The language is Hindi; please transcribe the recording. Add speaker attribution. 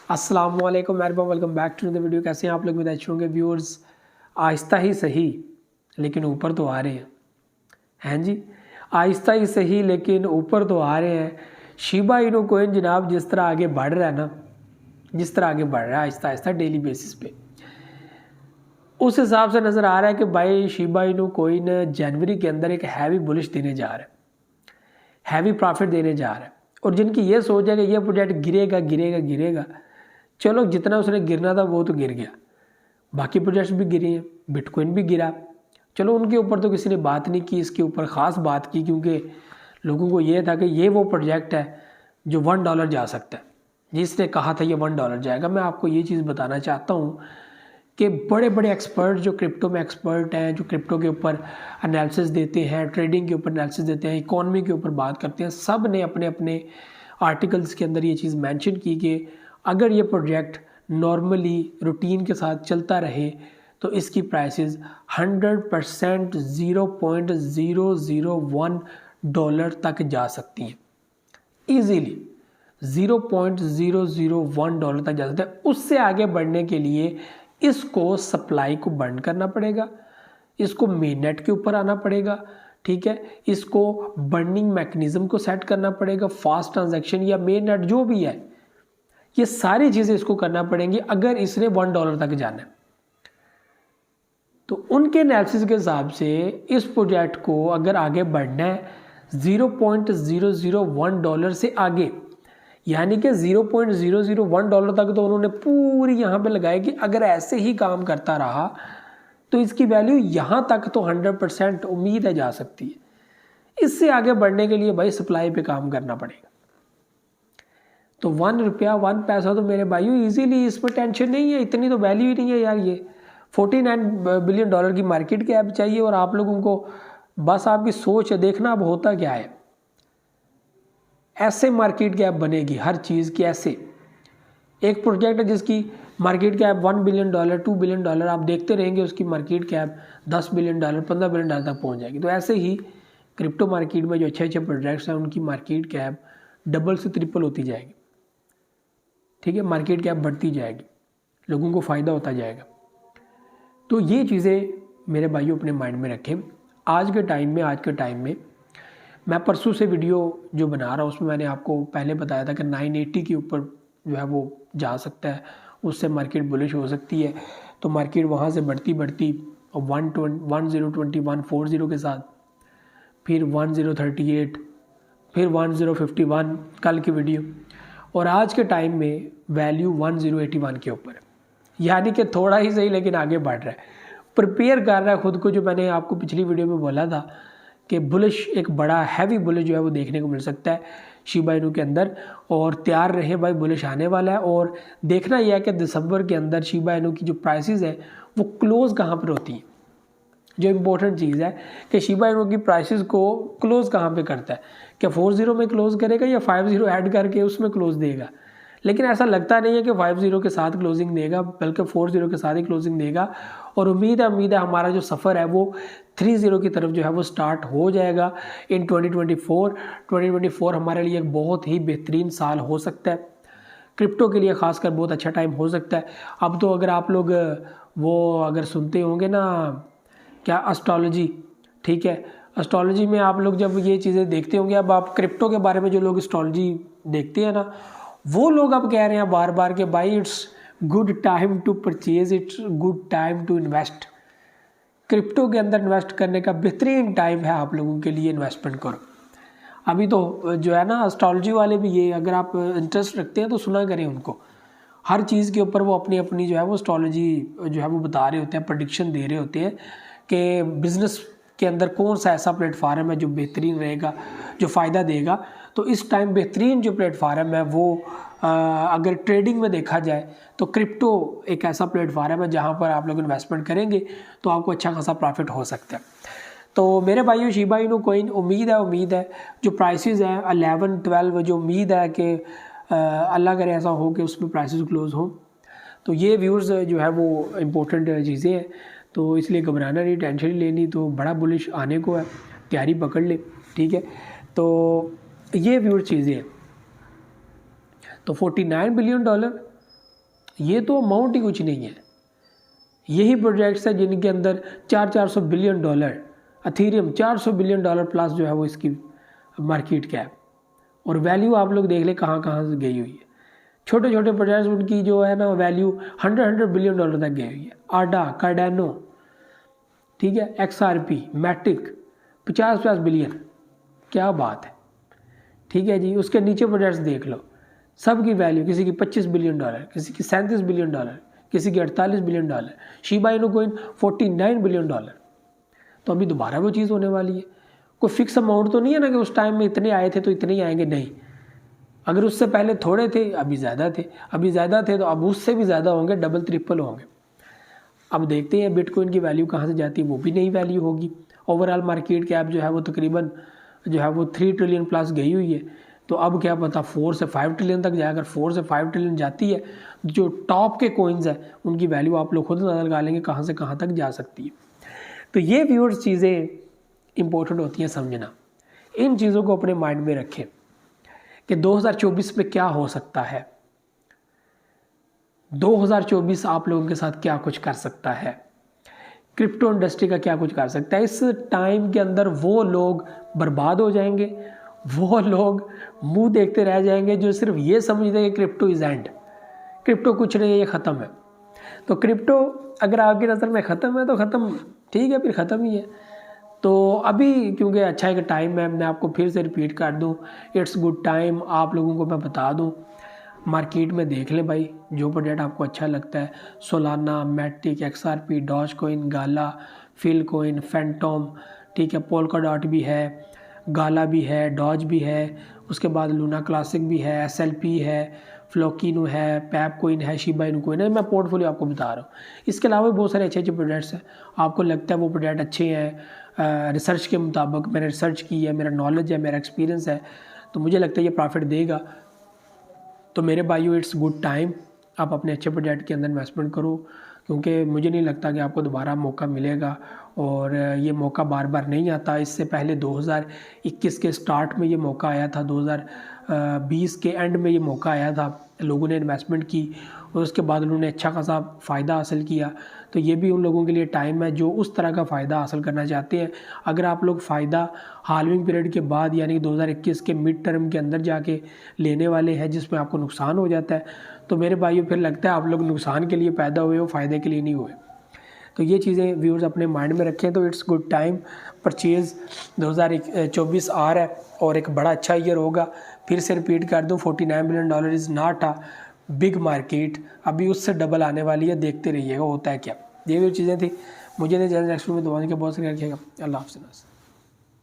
Speaker 1: अस्सलाम वालेकुम welcome back to the video. कैसे हैं आप लोग? मेरे अच्छे होंगे व्यूअर्स। आहिस्ता ही सही लेकिन ऊपर तो आ रहे हैं जी। आहिस्ता ही सही लेकिन ऊपर तो आ रहे हैं। शिबा इनू कॉइन जनाब जिस तरह आगे बढ़ रहा है ना, जिस तरह आगे बढ़ रहा है आहिस्ता आहिस्ता डेली बेसिस पे, उस हिसाब से नज़र आ रहा है कि भाई शिबा इनू कॉइन जनवरी के अंदर एक हैवी बुलिश देने जा रहा है, हैवी प्रॉफिट देने जा रहा है। और जिनकी ये सोच है कि ये प्रोजेक्ट गिरेगा गिरेगा गिरेगा, चलो जितना उसने गिरना था वो तो गिर गया, बाकी प्रोजेक्ट्स भी गिरे हैं, बिटकॉइन भी गिरा। चलो उनके ऊपर तो किसी ने बात नहीं की, इसके ऊपर ख़ास बात की क्योंकि लोगों को ये था कि ये वो प्रोजेक्ट है जो $1 जा सकता है। जिसने कहा था ये $1 जाएगा। मैं आपको ये चीज़ बताना चाहता हूँ कि बड़े बड़े एक्सपर्ट जो क्रिप्टो में एक्सपर्ट हैं, जो क्रिप्टो के ऊपर एनालिसिस देते हैं, ट्रेडिंग के ऊपर एनालिसिस देते हैं, इकोनॉमी के ऊपर बात करते हैं, सब ने अपने अपने आर्टिकल्स के अंदर ये चीज़ मेंशन की कि अगर ये प्रोजेक्ट नॉर्मली रूटीन के साथ चलता रहे तो इसकी प्राइसेस 100% $0.001 तक जा सकती हैं, ईजीली $0.001 तक जा सकता है। उससे आगे बढ़ने के लिए इसको सप्लाई को बर्न करना पड़ेगा, इसको मेन नेट के ऊपर आना पड़ेगा, ठीक है, इसको बर्निंग मैकेनिज्म को सेट करना पड़ेगा, फास्ट ट्रांजैक्शन या मेन नेट जो भी है, ये सारी चीज़ें इसको करना पड़ेंगी अगर इसने $1 तक जाना है। तो उनके एनालिसिस के हिसाब से इस प्रोजेक्ट को अगर आगे बढ़ना है $0.001 से आगे, यानी कि $0.001 तक तो उन्होंने पूरी यहाँ पे लगाई कि अगर ऐसे ही काम करता रहा तो इसकी वैल्यू यहाँ तक तो 100% उम्मीद है जा सकती है। इससे आगे बढ़ने के लिए भाई सप्लाई पे काम करना पड़ेगा। तो $1 1 पैसा तो मेरे भाइयों इजीली, इसमें टेंशन नहीं है, इतनी तो वैल्यू ही नहीं है यार। ये $49 बिलियन की मार्केट कैप चाहिए और आप लोगों को बस आपकी सोच है, देखना अब होता क्या है। ऐसे मार्केट कैप बनेगी हर चीज़ की। ऐसे एक प्रोजेक्ट है जिसकी मार्केट कैप $1 बिलियन $2 बिलियन, आप देखते रहेंगे उसकी मार्केट कैप $10 बिलियन $15 बिलियन तक पहुंच जाएगी। तो ऐसे ही क्रिप्टो मार्केट में जो अच्छे अच्छे प्रोजेक्ट्स हैं उनकी मार्केट कैप डबल से ट्रिपल होती जाएगी, ठीक है, मार्केट कैप बढ़ती जाएगी, लोगों को फ़ायदा होता जाएगा। तो ये चीज़ें मेरे भाइयों अपने माइंड में रखें। आज के टाइम में मैं परसों से वीडियो जो बना रहा हूँ उसमें मैंने आपको पहले बताया था कि 980 के ऊपर जो है वो जा सकता है, उससे मार्केट बुलिश हो सकती है। तो मार्केट वहाँ से बढ़ती 102140 के साथ, फिर 1038, फिर 1051 कल की वीडियो, और आज के टाइम में वैल्यू 1081 के ऊपर है, यानी कि थोड़ा ही सही लेकिन आगे बढ़ रहा है, प्रिपेयर कर रहा है खुद को। जो मैंने आपको पिछली वीडियो में बोला था कि बुलिश, एक बड़ा हैवी बुलिश जो है वो देखने को मिल सकता है शिबा इनू के अंदर, और तैयार रहे भाई, बुलिश आने वाला है। और देखना यह है कि दिसंबर के अंदर शिबा इनू की जो प्राइसेस है वो क्लोज कहाँ पर होती है। जो इम्पोर्टेंट चीज़ है कि शिबा इनू की प्राइसेस को क्लोज कहाँ पे करता है, क्या 40 में क्लोज करेगा या 50 ऐड करके उसमें क्लोज देगा। लेकिन ऐसा लगता नहीं है कि 50 के साथ क्लोजिंग देगा, बल्कि 40 के साथ ही क्लोजिंग देगा। और उम्मीद है हमारा जो सफ़र है वो 30 की तरफ जो है वो स्टार्ट हो जाएगा इन 2024 हमारे लिए एक बहुत ही बेहतरीन साल हो सकता है, क्रिप्टो के लिए खासकर बहुत अच्छा टाइम हो सकता है। अब तो अगर आप लोग वो अगर सुनते होंगे ना क्या, एस्ट्रोलॉजी, ठीक है, एस्ट्रोलॉजी में आप लोग जब ये चीज़ें देखते होंगे, अब आप क्रिप्टो के बारे में जो लोग एस्ट्रोलॉजी देखते हैं ना, वो लोग अब कह रहे हैं बार बार कि भाई it's good time to purchase, it's good time to invest. Crypto के अंदर इन्वेस्ट करने का बेहतरीन टाइम है आप लोगों के लिए, इन्वेस्टमेंट करो। अभी तो जो है ना एस्ट्रोलॉजी वाले भी, ये अगर आप इंटरेस्ट रखते हैं तो सुना करें उनको, हर चीज़ के ऊपर वो अपनी अपनी जो है वो एस्ट्रोलॉजी जो है वो बता रहे होते हैं, प्रेडिक्शन दे रहे होते हैं कि बिज़नेस के अंदर कौन सा ऐसा प्लेटफार्म है जो बेहतरीन रहेगा, जो फ़ायदा देगा। तो इस टाइम बेहतरीन जो प्लेटफार्म है वो अगर ट्रेडिंग में देखा जाए तो क्रिप्टो एक ऐसा प्लेटफार्म है जहां पर आप लोग इन्वेस्टमेंट करेंगे तो आपको अच्छा खासा प्रॉफिट हो सकता है। तो मेरे भाइयों शिबा इनू कॉइन उम्मीद है जो प्राइसेस हैं 11-12, जो उम्मीद है कि अल्लाह करे ऐसा हो कि उसमें प्राइसेस क्लोज हो। तो ये व्यूज़ जो है वो इम्पोर्टेंट चीज़ें हैं, तो इसलिए घबराना नहीं, टेंशन नहीं लेनी। तो बड़ा बुलिश आने को है, तैयारी पकड़ ले, ठीक है। तो ये व्यूअर चीज़ें हैं। तो $49 बिलियन ये तो अमाउंट ही कुछ नहीं है। यही प्रोजेक्ट्स है जिनके अंदर 400 billion dollar, Ethereum 400 billion dollar plus जो है वो इसकी मार्केट कैप, और वैल्यू आप लोग देख लें कहाँ कहाँ से गई हुई है। छोटे छोटे प्रोजेक्ट्स उनकी जो है ना वैल्यू 100 बिलियन डॉलर तक गई हुई है। आडा, कार्डानो, ठीक है, XRP, मैटिक 50 बिलियन, क्या बात है, ठीक है जी। उसके नीचे प्रोजेक्ट्स देख लो, सब की वैल्यू, किसी की 25 बिलियन डॉलर, किसी की 37 बिलियन डॉलर, किसी की 48 billion dollar, Shiba Inu coin 49 billion dollar. तो अभी दोबारा वो चीज़ होने वाली है। कोई फिक्स अमाउंट तो नहीं है ना कि उस टाइम में इतने आए थे तो इतने ही आएंगे, नहीं। अगर उससे पहले थोड़े थे, अभी ज़्यादा थे, अभी ज़्यादा थे तो अब उससे भी ज़्यादा होंगे, डबल ट्रिपल होंगे। अब देखते हैं बिटकॉइन की वैल्यू कहाँ से जाती है, वो भी नई वैल्यू होगी। ओवरऑल मार्केट कैप जो है वो तकरीबन जो है वो 3 ट्रिलियन प्लस गई हुई है। तो अब क्या पता 4 से 5 ट्रिलियन तक जाए। अगर 4 से 5 ट्रिलियन जाती है, जो टॉप के कोइंस है उनकी वैल्यू आप लोग खुद अंदाजा लगा लेंगे कहाँ से कहाँ तक जा सकती है। तो ये व्यूअर्स चीज़ें इंपॉर्टेंट होती हैं समझना। इन चीज़ों को अपने माइंड में रखें कि 2024 में क्या हो सकता है, 2024 आप लोगों के साथ क्या कुछ कर सकता है, क्रिप्टो इंडस्ट्री का क्या कुछ कर सकता है। इस टाइम के अंदर वो लोग बर्बाद हो जाएंगे, वो लोग मुंह देखते रह जाएंगे जो सिर्फ ये समझते हैं कि क्रिप्टो इज एंड, क्रिप्टो कुछ नहीं है, ये ख़त्म है। तो क्रिप्टो अगर आपकी नज़र में ख़त्म है तो ख़त्म, ठीक है, फिर ख़त्म ही है। तो अभी क्योंकि अच्छा एक टाइम है, मैं आपको फिर से रिपीट कर दूं, इट्स गुड टाइम। आप लोगों को मैं बता दूं, मार्केट में देख लें भाई, जो प्रोजेक्ट आपको अच्छा लगता है, Solana, Matic, XRP, Dogecoin, Gala, Filecoin, Fantom, ठीक है, पोल्काडॉट भी है, गाला भी है, डॉज भी है, उसके बाद लूना क्लासिक भी है, SLP है, फ्लोकिनो है, पैप कोइन है, शिबा इनु कोइन है। मैं पोर्टफोलियो आपको बता रहा हूँ। इसके अलावा भी बहुत सारे अच्छे अच्छे प्रोजेक्ट्स हैं। आपको लगता है वो प्रोजेक्ट अच्छे हैं, रिसर्च के मुताबिक मैंने रिसर्च की है, मेरा नॉलेज है, मेरा एक्सपीरियंस है, तो मुझे लगता है ये प्रॉफिट देगा, तो मेरे भाइयों इट्स गुड टाइम, आप अपने अच्छे प्रोजेक्ट के अंदर इन्वेस्टमेंट करो, क्योंकि मुझे नहीं लगता कि आपको दोबारा मौका मिलेगा, और ये मौका बार बार नहीं आता। इससे पहले 2021 के स्टार्ट में ये मौका आया था, 2020 के एंड में ये मौका आया था, लोगों ने इन्वेस्टमेंट की और उसके बाद उन्होंने अच्छा खासा फ़ायदा हासिल किया। तो ये भी उन लोगों के लिए टाइम है जो उस तरह का फ़ायदा हासिल करना चाहते हैं। अगर आप लोग फ़ायदा हाल्विंग पीरियड के बाद यानी कि 2021 के मिड टर्म के अंदर जाके लेने वाले हैं, जिसमें आपको नुकसान हो जाता है, तो मेरे भाइयों फिर लगता है आप लोग नुकसान के लिए पैदा हुए हो, फ़ायदे के लिए नहीं हुए। तो ये चीज़ें व्यूअर्स अपने माइंड में रखें। तो इट्स गुड टाइम, परचेज़ 2024 आ रहा है और एक बड़ा अच्छा ईयर होगा। फिर से रिपीट कर दूँ, 49 billion dollar is not a big market, अभी उससे डबल आने वाली है, देखते रहिएगा होता है क्या। ये भी चीज़ें थी। मुझे नेक्स्ट में दुआ के बहुत सारे रखिएगा। अल्लाह हाफ़िज़।